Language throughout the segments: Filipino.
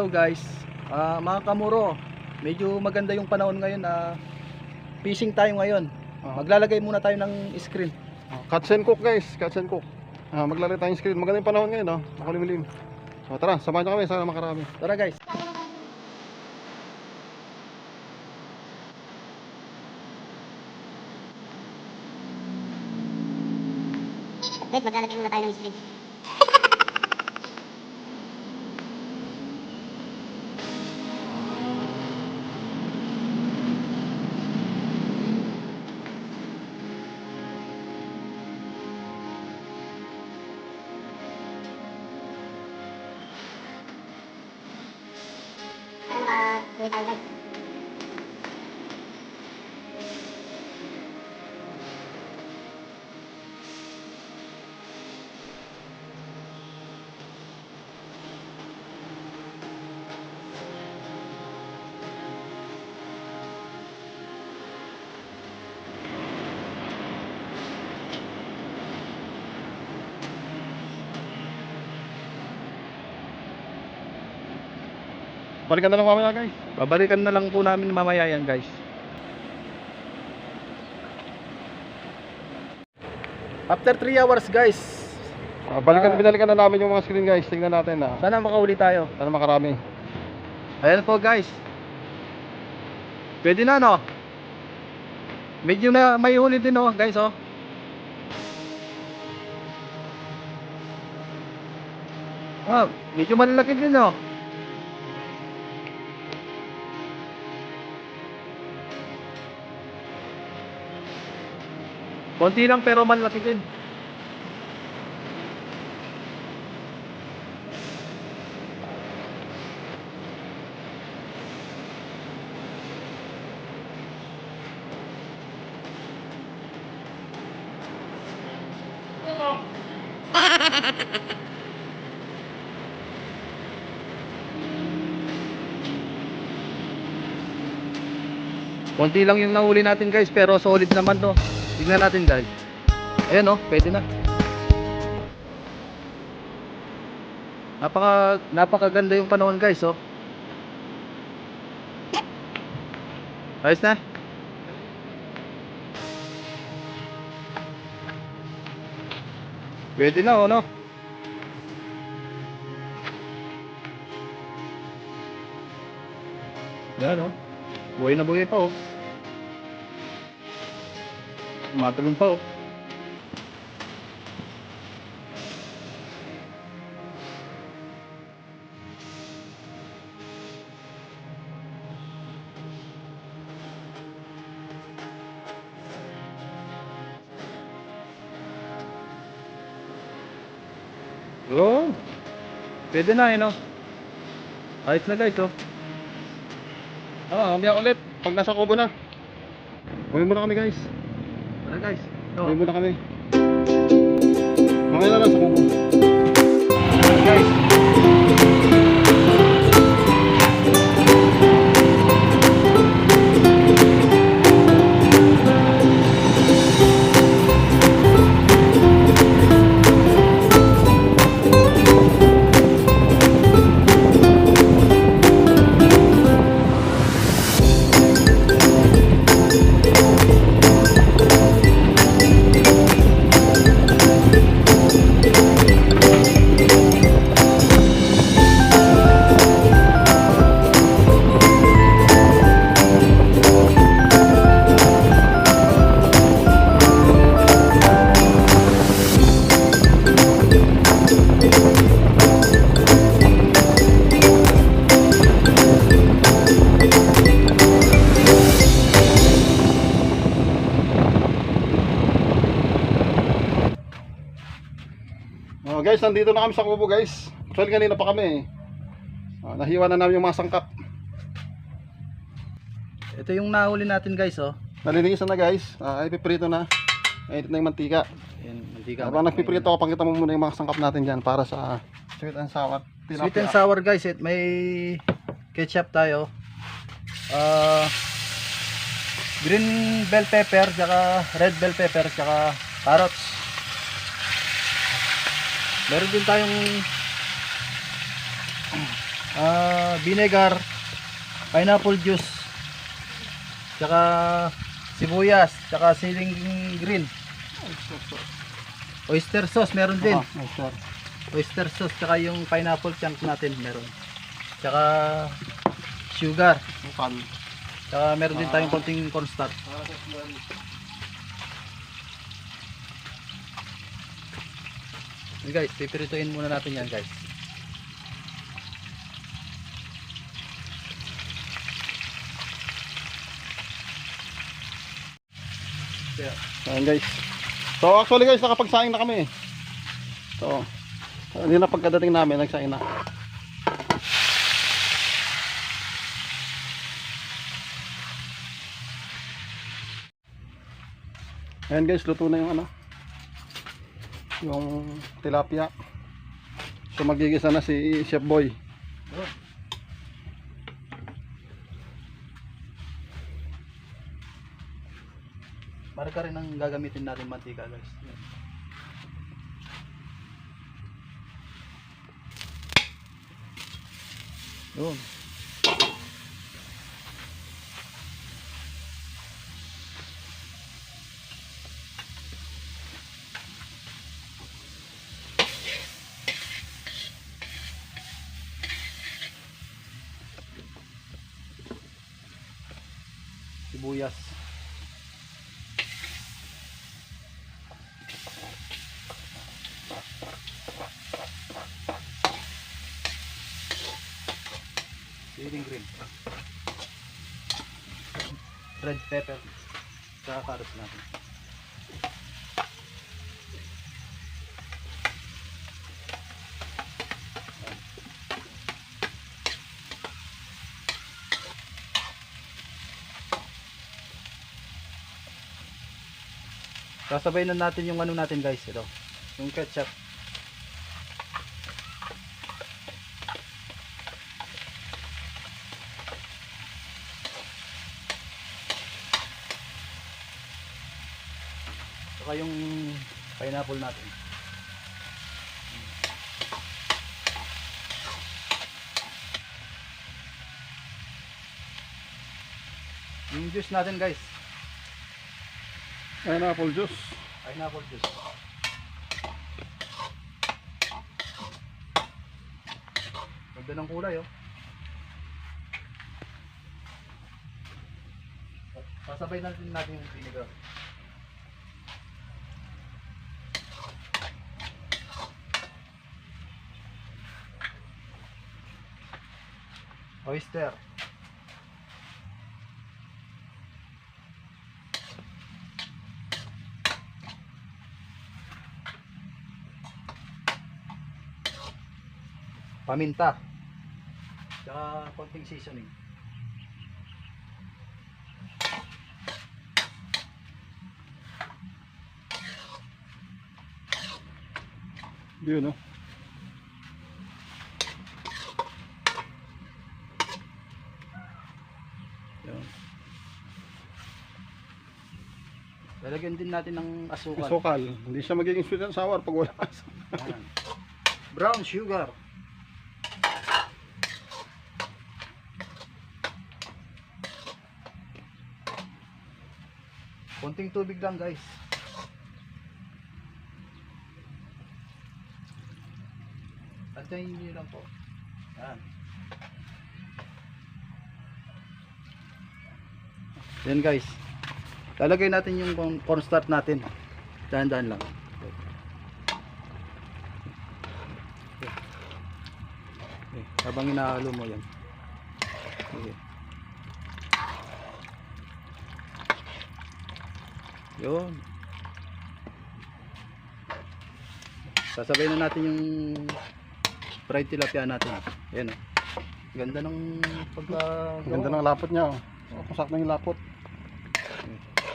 Hello guys, mga kamuro, medyo maganda yung panahon ngayon. Fishing tayo ngayon. Maglalagay muna tayo ng screen. Catch and cook guys, catch and cook. Maglalagay tayong screen. Maganda yung panahon ngayon, makulimlim. So tara, samahan nyo kami, sana makarami. Tara guys. Wait, maglalagay muna tayo ng screen. Wait tayo guys. Balikan na lang mamaya guys. Babalikan na lang po namin mamaya yan guys. After 3 hours guys. Binalikan na namin yung mga screen guys. Tingnan natin na. Sana makauli tayo. Sana makarami. Ayan po guys. Pwede na no. Medyo na may huli din oh guys oh. Medyo malalaki din oh. Konti lang pero malaki din. Konti lang yung nahuli natin guys, pero solid naman to. Tingnan natin guys. Ayan oh, pwede na. Napakaganda yung panahon guys oh. Ayos na. Pwede na oh no. Yan oh. Buhay na buhay pa oh. Matalon pa oh. Oh, pwede na yun oh. Ayos na guys oh. Mamaya ulit. Pag nasa kubo na. Uwi muna kami guys. Tara guys. Uwi muna kami. Mamaya na lang sa kubo. Guys. Guys, nandito na kami sa kubo guys. Actually kanina pa kami nahiwa na namin yung mga sangkap. Ito yung nahuli natin guys oh. Nalinisan na guys. Ay piprito na. Ay ito na yung mantika. Ayan, mantika. Habang nagpiprito ako, pakita mo muna yung mga sangkap natin dyan para sa sweet and sour. Sweet and sour guys. May ketchup tayo. Green bell pepper, saka red bell pepper, saka carrots. Meron din tayong Vinegar, pineapple juice, tsaka sibuyas, tsaka siling green. Oyster sauce meron din. Oyster. Oyster sauce, tsaka yung pineapple chunk natin meron. Tsaka sugar. Sukal. Tsaka meron din tayong konting cornstarch. Yan guys, pipirituin muna natin yan guys. Ayan guys. So actually guys, nakapagsaing na kami. So, hindi na pagkadating namin, nagsaing na. Ayan guys, luto na yung ano, yung tilapia. So magigisa na si Chef Boy. Marka rin ang gagamitin natin mantika guys. Yan. Yun. Sibuyas. Siling green. Red pepper. Saka carrots natin. Sasabay na natin yung ano natin guys, ito. Yung ketchup. Saka yung pineapple natin. Yung juice natin guys. Pineapple juice. Pineapple juice. Ganda ng kulay oh. Sasabay natin yung vinegar. Oyster. Paminta. Tsaka konting seasoning. Yun, no? Yun. Lalagyan din natin ng asukal. Sukal. Hindi siya magiging sweet and sour pag wala asukal. Ayan. Brown sugar. Konting tubig lang guys. Antayin nyo lang po. Yan. Yan guys. Lalagay natin yung cornstarch natin. Dahan-dahan lang. Okay. Habang inahalo mo yan. Okay. Yun. Sasabay na natin yung fried tilapia natin. Ayan o. Ganda ng pagka... Ganda ng lapot niya. Oh, kusak na yung lapot.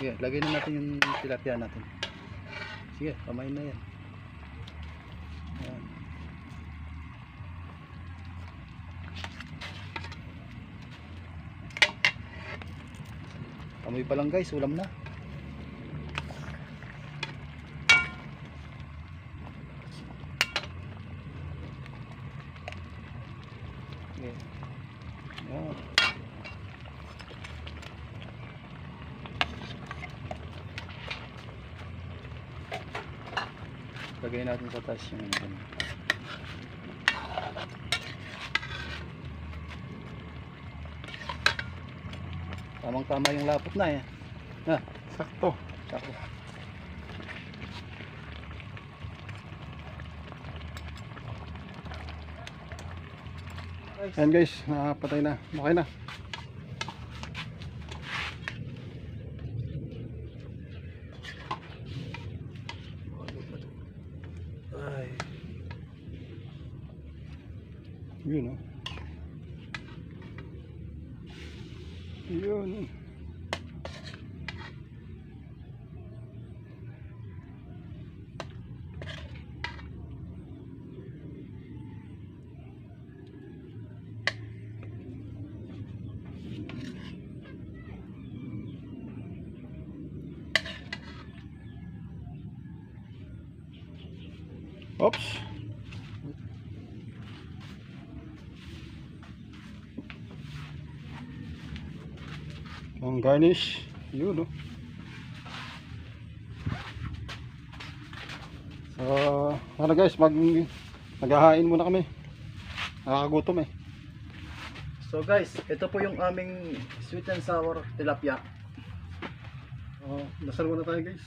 Sige, lagay na natin yung tilapia natin. Sige, kamay na yan. Ayan. Amoy pa lang guys, ulam na. Okay. Lagay natin sa taas yung ano. Tamang tama yung lapot na eh. Sakto. Sako. Ayan guys, nakapatay na. Okay na. Ay. Yun oh. Yun. Oops. Ang garnish. Yun oh. So, ano guys, maghahain muna kami. Nakakagutom eh. So guys, ito po yung aming sweet and sour tilapia. Dasal muna tayo guys.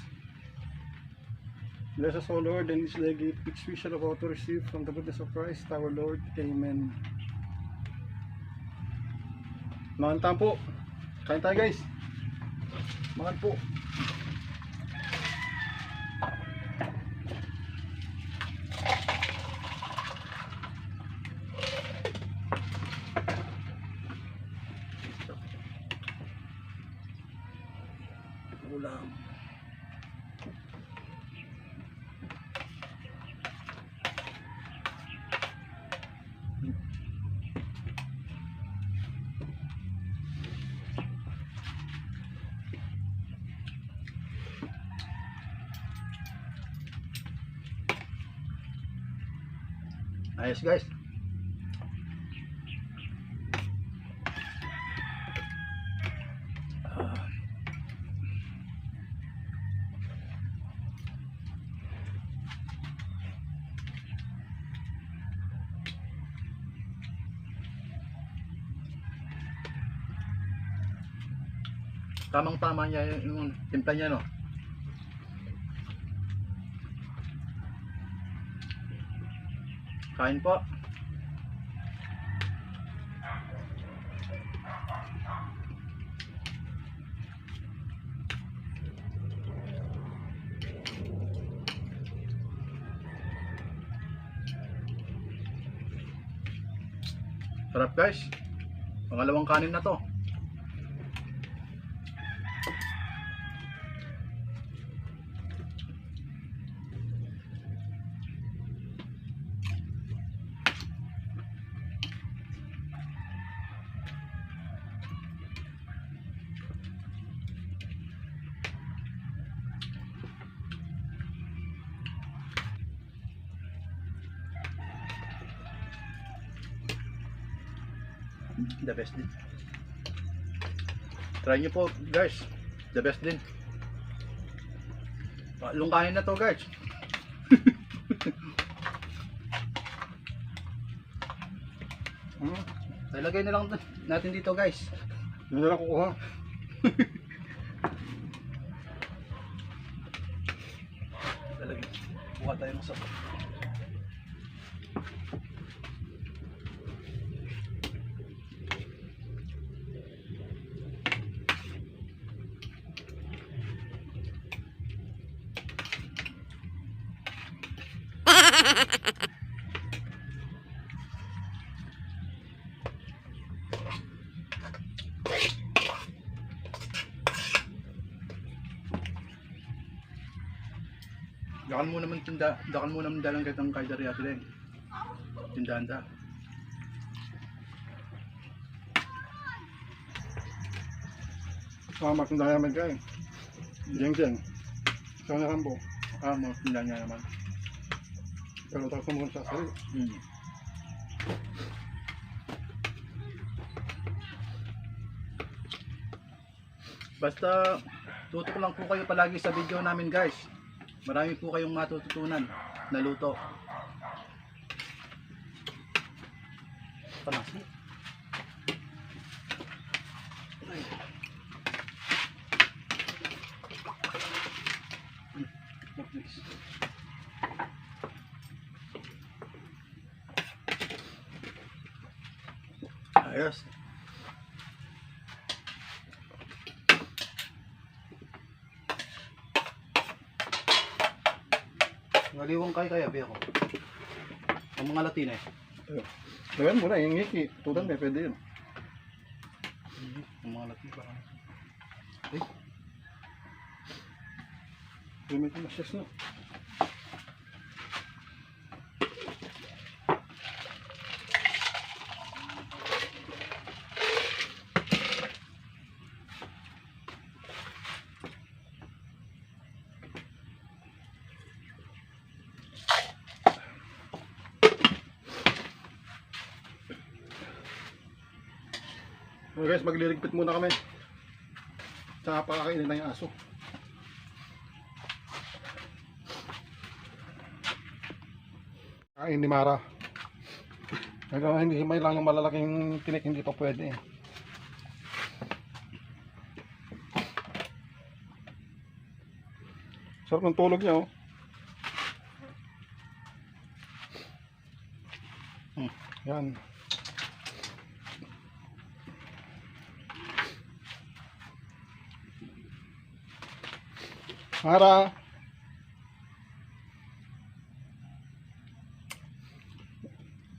Bless us, O Lord, and this day gift which we shall about to receive from the goodness of Christ our Lord. Amen. Makantaan po. Kain tayo guys. Makan po. Ulam. Ayos guys. Tamang tama niya yung timpla niya no. Kain po. Sarap guys. Pangalawang kanin na to. The best din. Try nyo po guys. The best din. Palong kain na to guys. Ilagay na lang natin dito guys. Yun na lang kukuha. Lalagay. Kuha tayo ng sapo. Dakan mo naman dalang kitang kay dari ate din. Tindahan da. Sama kung daya may kain. Jeng. Sana rambo. Mo tindahan niya naman. Pero tapos mo sa sa'yo. Basta tutok lang po kayo palagi sa video namin guys. Marami po kayong matututunan na luto. Panasi. Ayos. Ngaliwang kaya be ako. Ang mga Latina eh. Gawin mo na, yung ngiki. Tudan may pwede yun. Ang mga Latina. Gumit mo siya no. Okay guys, magliligpit muna kami. Tsaka pakakainin na yung aso. Kain ni Mara. Pero hindi himay lang yung malalaking tinik, hindi pa pwede. Sarap ng tulog niya oh. Yan. Mara.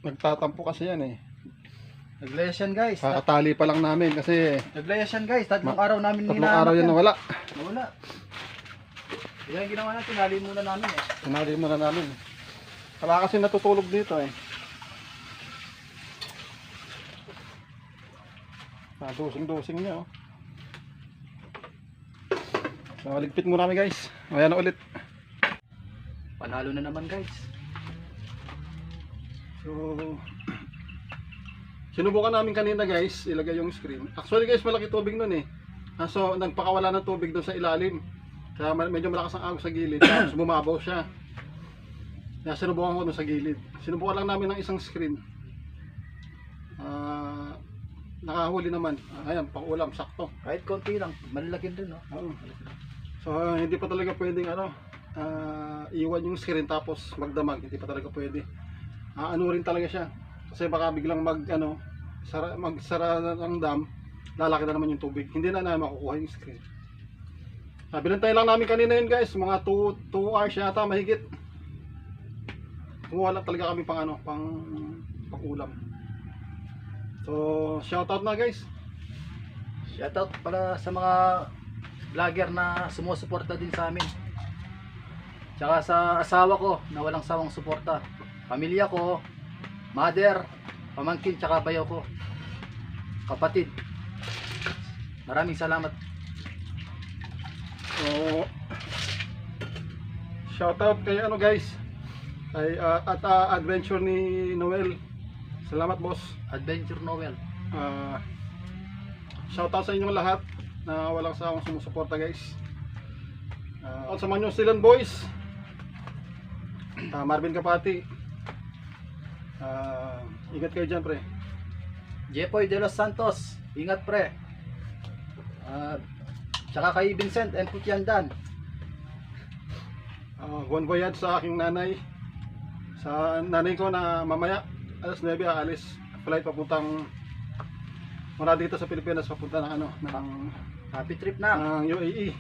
Nagtatampo kasi yan eh. Naglayas yan guys. Kakatali pa lang namin kasi Naglayas yan guys. Tatlong araw namin tatlong araw yan nawala. Nawala. Yan ang ginawa natin. Tinali muna namin eh. Tinali mo na namin. Wala kasi natutulog dito eh. Dusing-dusing niya oh. So, ligpit muna kami guys. Ayan na ulit. Panalo na naman guys. So, sinubukan namin kanina guys, ilagay yung screen. Actually guys, malaki tubig nun eh. So, nagpakawala ng tubig doon sa ilalim. Kaya medyo malakas ang agos sa gilid. Tapos bumabaw siya. Kaya sinubukan ko doon sa gilid. Sinubukan lang namin ng isang screen. Nakahuli naman. Ayan, pang-ulam, sakto. Kahit konti lang. Malalaki din no. Oo. So, hindi pa talaga pwedeng iwan yung screen tapos magdamag. Hindi pa talaga pwede. Ano rin talaga siya. Kasi baka biglang magsara ng dam, lalaki na naman yung tubig. Hindi na namin makukuha yung screen. Binantay lang namin kanina yun guys, mga 2 hours yata mahigit. Kumuha lang talaga kami pang ulam. So, shoutout na guys. Shoutout para sa mga vlogger na sumusuporta din sa amin. Tsaka sa asawa ko na walang sawang suporta. Pamilya ko, mother, pamangkin, tsaka bayaw ko. Kapatid. Maraming salamat. So, shoutout kay guys. Kay adventure ni Noel. Salamat boss. Adventure Noel. Shoutout sa inyong lahat na walang sawang sumusuporta guys. At sa mga New Zealand boys, Marvin Kapati, ingat kayo dyan pre. Jepoy de los Santos, ingat pre. Tsaka kay Vincent and Putyandan. Bon voyage sa aking nanay. Sa nanay ko na mamaya alas 9 aalis flight papuntang mula dito sa Pilipinas papunta ng Happy trip na. ng UAE.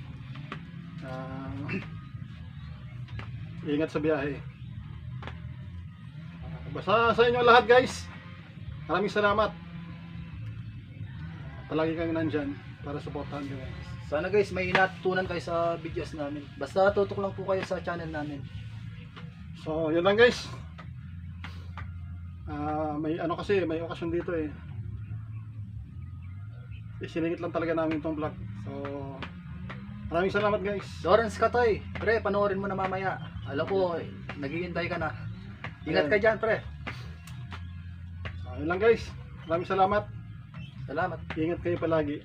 Ingat sa biyahe. Basta sa inyo lahat guys, maraming salamat. Palagi kami nandyan para supportahan kayo. Sana guys may natutunan kayo sa videos namin. Basta tutok lang po kayo sa channel namin. So yun lang guys. May may okasyon dito eh. Isiningit lang talaga namin itong vlog. So maraming salamat guys. Lawrence Katoy, pre, panoorin mo na mamaya. Alam ko, naghihintay ka na. Ingat ka dyan, pre. So yun lang guys. Maraming salamat. Salamat. Ingat kayo palagi.